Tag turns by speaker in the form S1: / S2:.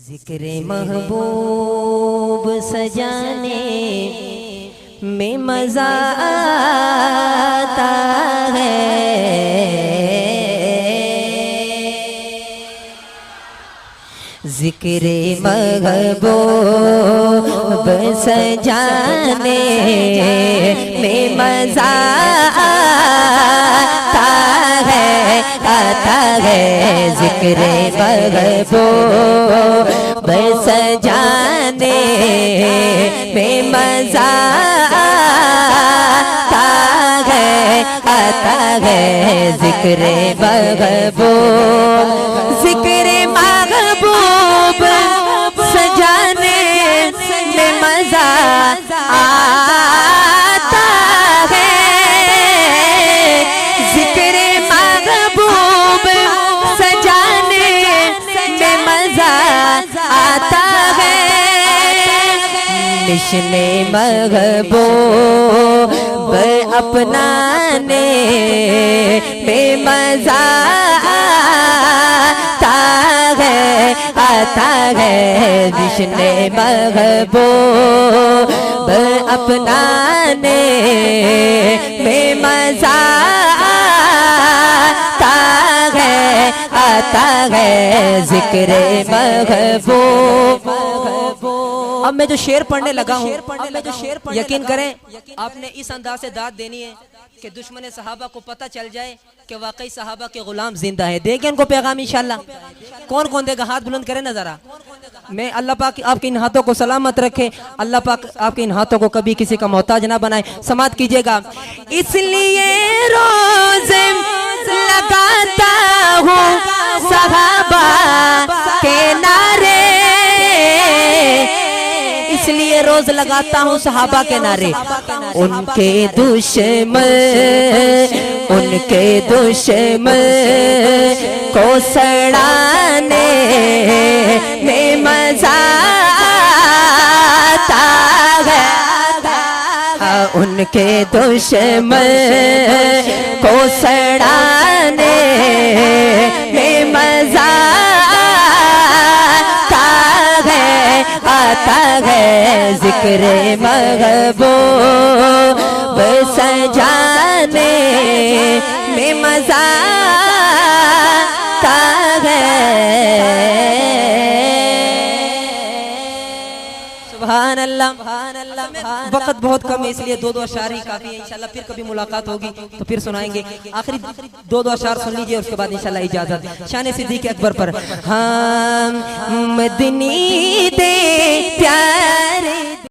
S1: जिक्र महबूब सजाने में मजा आता है। जिक्र महबूब सजाने में मजा आता है। जिक्र महबूब सजाने में मजा आता है। जिक्र महबूब सजाने में मजा आता है। जिक्र महबूब सजाने में मजा आता है। मिशने महबूब अपनाने में मजा आता है। जिसने महबूब अपनाने में मजा आता है। जिक्र महबूब। अब मैं जो शेर पढ़ने लगा हूँ, यकीन करें आपने इस अंदाज से दाद देनी है कि दुश्मन सहाबा को पता चल जाए कि वाकई सहाबा के गुलाम जिंदा है। देंगे उनको पैगाम इंशाल्लाह। कौन कौन देगा? हाथ बुलंद करें ना जरा। मैं अल्लाह पाक आपके इन हाथों को सलामत रखे। अल्लाह पाक आपके इन हाथों को कभी किसी का मोहताज ना बनाए। समात कीजिएगा। इसलिए रोज लगाता हूँ सहाबा के नारे। इसलिए रोज लगाता हूँ सहाबा के नारे। उनके दुश्मन को सड़ाने में मजा आता है। उनके दुश्मन को सड़ाने में मजा आता है। जिक्र महबूब सजाने में मजा आता है। सुभान अल्लाह। वक्त बहुत कम है इसलिए दो अशार ही काफी है। इंशाल्लाह फिर कभी मुलाकात होगी तो फिर सुनाएंगे। आखिरी दो अशार सुन लीजिए, उसके बाद इंशाल्लाह इजाजत। शान सिद्दीक़ अकबर पर हम मदनी दे